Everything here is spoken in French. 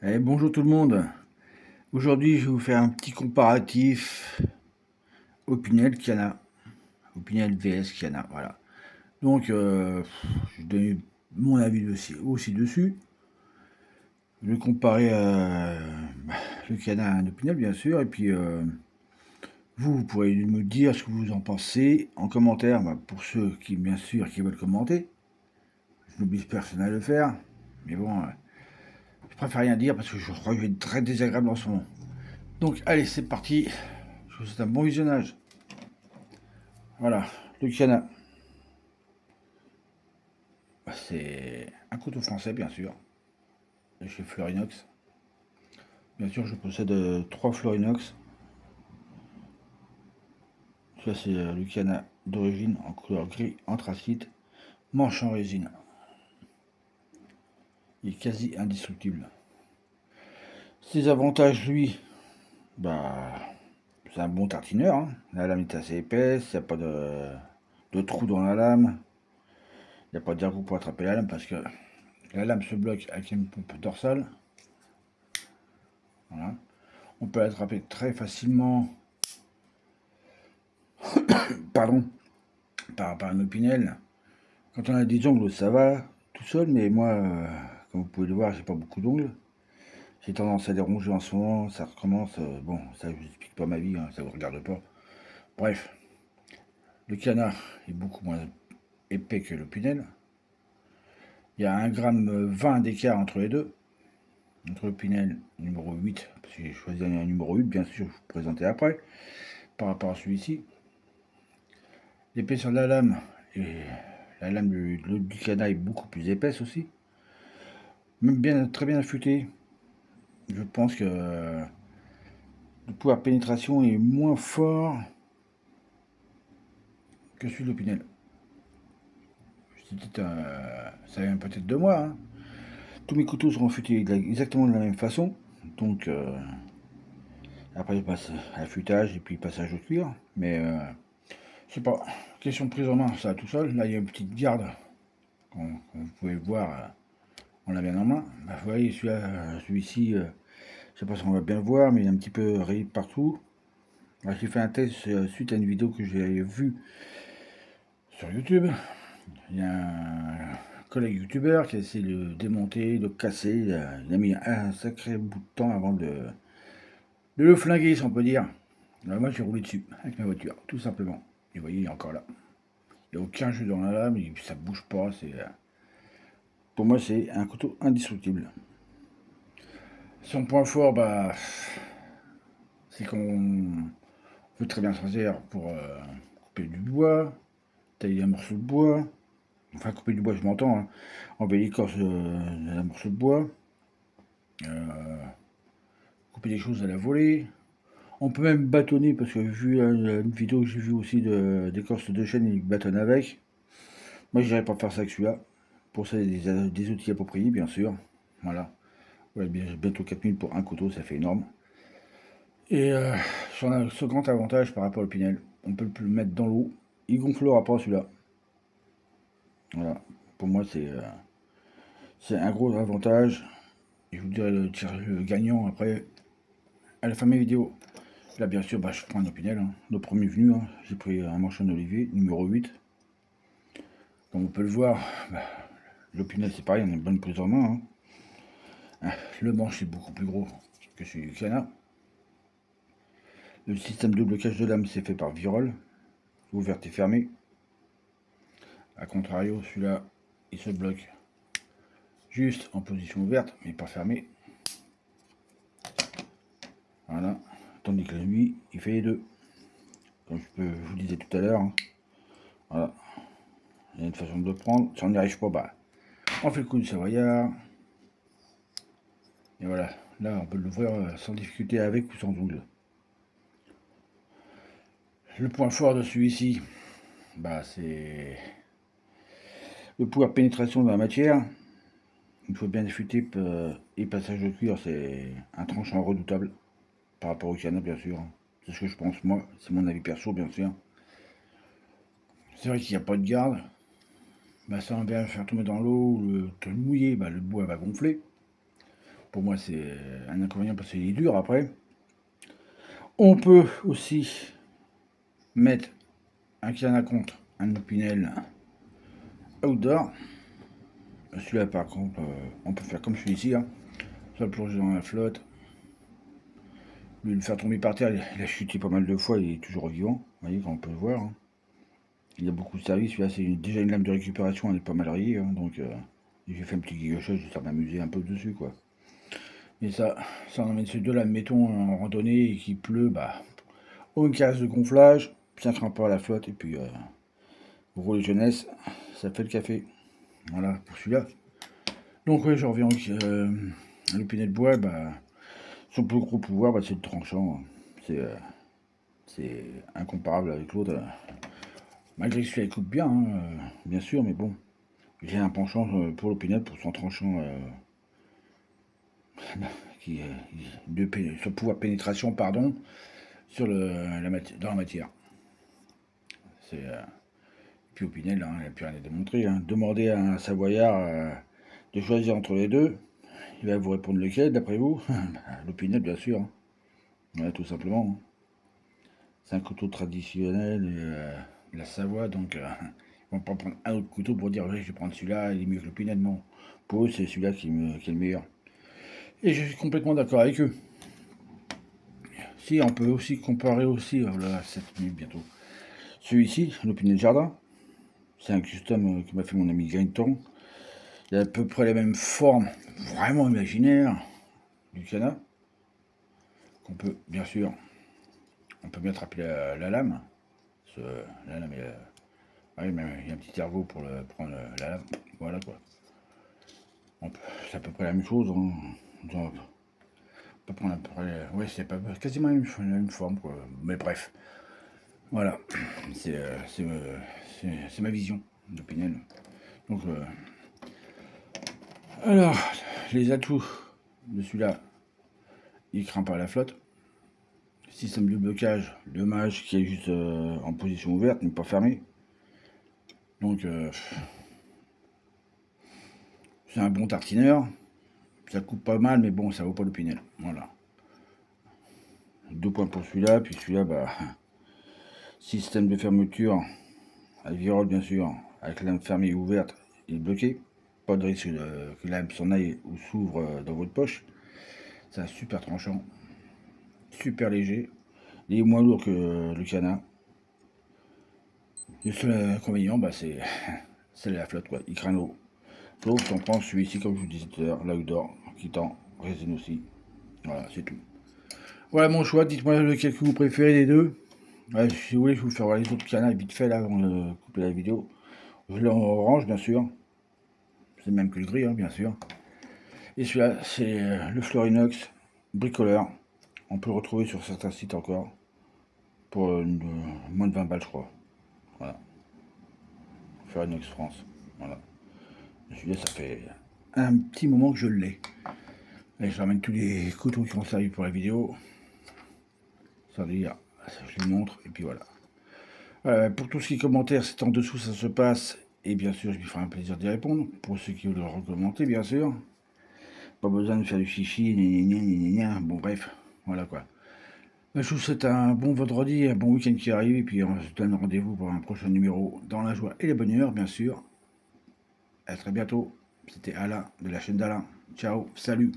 Bonjour tout le monde. Aujourd'hui, je vais vous faire un petit comparatif Opinel Kiana. Opinel vs Kiana, voilà. Donc, je vais donner mon avis aussi dessus. Je vais comparer le Kiana à un Opinel, bien sûr. Et puis, vous pourrez me dire ce que vous en pensez en commentaire, pour ceux qui, bien sûr, qui veulent commenter. Je n'oblige personne à le faire. Mais bon, je préfère rien dire parce que je crois que je vais être très désagréable en ce moment. Donc, allez, c'est parti. Je vous souhaite un bon visionnage. Voilà, le Kiana. C'est un couteau français, bien sûr, de chez Florinox. Bien sûr, je possède 3 Florinox. Ça, c'est le Kiana d'origine en couleur gris anthracite, manche en résine. Il est quasi indestructible. Ses avantages, lui, bah, c'est un bon tartineur. Hein. La lame est assez épaisse, il n'y a pas de trou dans la lame. Il n'y a pas d'ergot pour attraper la lame parce que la lame se bloque avec une pompe dorsale. Voilà. On peut l'attraper très facilement, pardon, par un opinel. Quand on a des ongles, ça va tout seul, mais moi, comme vous pouvez le voir, j'ai pas beaucoup d'ongles. J'ai tendance à les ronger en ce moment, ça recommence. Bon, ça, je vous explique pas ma vie, hein, ça vous regarde pas. Bref, le canard est beaucoup moins épais que le punel. Il y a 1,20 g d'écart entre les deux. Entre le punel numéro 8, parce que j'ai choisi un numéro 8, bien sûr, je vais vous présenter après, par rapport à celui-ci. L'épaisseur de la lame, et la lame du canard est beaucoup plus épaisse aussi. Même bien, très bien affûtée. Je pense que le pouvoir de pénétration est moins fort que celui de l'Opinel. Ça vient peut-être de moi. Hein. Tous mes couteaux seront affûtés exactement de la même façon. Donc, après, je passe à l'affûtage et puis passage au cuir. Mais, je sais pas. Question de prise en main, ça va tout seul. Là, il y a une petite garde. Comme vous pouvez le voir, on l'a bien en main. Bah, vous voyez, celui-ci, je sais pas si on va bien le voir, mais il est un petit peu rayé partout. J'ai fait un test suite à une vidéo que j'ai vue sur YouTube. Il y a un collègue youtubeur qui a essayé de le démonter, de le casser. Il a mis un sacré bout de temps avant de le flinguer, si on peut dire. Alors moi, j'ai roulé dessus avec ma voiture, tout simplement. Et vous voyez, il est encore là. Il n'y a aucun jeu dans la lame, et ça bouge pas. Pour moi, c'est un couteau indestructible. Son point fort, c'est qu'on peut très bien se servir pour couper du bois, tailler un morceau de bois. Enfin, couper du bois, je m'entends. Hein. Enlever l'écorce d'un morceau de bois. Euh, couper des choses à la volée. On peut même bâtonner, parce que vu une vidéo que j'ai vue aussi d'écorce de chêne, ils bâtonnent avec. Moi, je n'irais pas faire ça avec celui-là. Pour ça, il y a des outils appropriés, bien sûr. Voilà. Ouais, bientôt 4 000 pour un couteau, ça fait énorme. Et ce grand avantage par rapport au Pinel, on peut le mettre dans l'eau. Il gonflera pas celui-là. Voilà. Pour moi, c'est un gros avantage. Je vous dirai le gagnant après, à la fin de mes vidéos. Là, bien sûr, je prends un Opinel. Hein. Le premier venu, hein. J'ai pris un manchon d'olivier, numéro 8. Comme on peut le voir, l'Opinel, c'est pareil, on a une bonne prise en main. Hein. Le manche est beaucoup plus gros que celui du Kiana. Le système de blocage de lame, c'est fait par Virol, ouverte et fermée. A contrario, celui-là, il se bloque juste en position ouverte, mais pas fermée. Voilà. Tandis que lui, il fait les deux. Comme je vous disais tout à l'heure. Hein. Voilà. Il y a une façon de le prendre. Si on n'y arrive pas, on fait le coup du savoyard. Et voilà. Là, on peut l'ouvrir sans difficulté avec ou sans ongle. Le point fort de celui-ci, c'est le pouvoir de pénétration dans la matière. Une fois bien affûté et passage au cuir, c'est un tranchant redoutable par rapport au Kiana, bien sûr. C'est ce que je pense, moi. C'est mon avis perso, bien sûr. C'est vrai qu'il n'y a pas de garde. Ça va bien faire tomber dans l'eau ou le mouiller, le bois va gonfler. pour moi c'est un inconvénient parce qu'il est dur après. On peut aussi mettre un canne à contre, un Opinel outdoor. Celui-là par contre, on peut faire comme celui-ci, hein. Soit le plonger dans la flotte, lui le faire tomber par terre, il a chuté pas mal de fois, il est toujours vivant, vous voyez, comme on peut le voir, hein. Il a beaucoup de services, celui-là c'est déjà une lame de récupération, elle est pas mal rayée, hein, donc j'ai fait un petit guillochage, j'espère m'amuser un peu dessus, quoi. Et ça on emmène ces deux lames, mettons en randonnée et qu'il pleut, bah, on casse de gonflage, ça craint pas à la flotte, et puis gros les jeunesse, ça fait le café. Voilà pour celui-là. Donc ouais, je reviens à l'Opinel de bois, bah, son plus gros pouvoir, bah, c'est le tranchant. C'est incomparable avec l'autre. Malgré que celui-là il coupe bien, hein, bien sûr, mais bon, j'ai un penchant pour l'Opinel, pour son tranchant qui son pouvoir de pénétration, pardon, sur dans la matière. C'est puis Opinel, hein, il n'y a plus rien à démontrer, hein. Demandez à un Savoyard de choisir entre les deux, il va vous répondre lequel, d'après vous. L'Opinel, bien sûr, hein. Ouais, tout simplement, hein. C'est un couteau traditionnel de la Savoie, donc ils vont pas prendre un autre couteau pour dire oui, je vais prendre celui-là, il est mieux que l'Opinel. Non, pour eux, c'est celui-là qui est le meilleur. Et je suis complètement d'accord avec eux. Si, on peut aussi comparer aussi, voilà, 7 minutes bientôt. Celui-ci, l'Opinel Jardin, c'est un custom que m'a fait mon ami Gaëtan. Il a à peu près la même forme, vraiment imaginaire, du canard, qu'on peut, bien sûr, on peut bien attraper la lame. La lame est... ouais, mais il y a un petit ergot pour prendre la lame. Voilà quoi. C'est à peu près la même chose, hein. On peut prendre à peu près... ouais, c'est quasiment la même forme, quoi. Mais bref. Voilà. C'est ma vision de Pinel. Donc, alors, les atouts de celui-là, il craint pas la flotte. Système de blocage, le mage qui est juste en position ouverte, mais pas fermé. Donc, c'est un bon tartineur. Ça coupe pas mal, mais bon, ça vaut pas l'Opinel. Voilà. 2 points pour celui-là, puis celui-là, bah, système de fermeture, avec virole bien sûr, avec lame fermée et ouverte, il est bloqué. Pas de risque que la lame s'en aille ou s'ouvre dans votre poche. C'est un super tranchant, super léger. Il est moins lourd que le canard. Le seul inconvénient, bah, c'est la flotte, quoi. Il craint l'eau. Sauf si on prend celui-ci, comme je vous disais tout à l'heure, l'outdoor, qui tend résine aussi. Voilà, c'est tout. Voilà mon choix, dites-moi lequel que vous préférez des deux. Ouais, si vous voulez, je vais vous faire voir les autres canards vite fait là avant de couper la vidéo. Je l'ai en orange, bien sûr. C'est le même que le gris, hein, bien sûr. Et celui-là, c'est le Florinox bricoleur. On peut le retrouver sur certains sites encore. Pour moins de 20 balles, je crois. Voilà. Florinox France. Voilà. Celui-là, ça fait un petit moment que je l'ai. Et je ramène tous les couteaux qui ont servi pour la vidéo. Ça veut dire, je les montre, et puis voilà. Pour tout ce qui est commentaires, c'est en dessous, ça se passe. Et bien sûr, je lui ferai un plaisir d'y répondre. Pour ceux qui veulent le recommander, bien sûr. Pas besoin de faire du chichi, bon bref, voilà quoi. Je vous souhaite un bon vendredi, un bon week-end qui arrive, et puis on se donne rendez-vous pour un prochain numéro dans la joie et la bonne humeur, bien sûr. À très bientôt. C'était Alain de la chaîne d'Alain. Ciao, salut.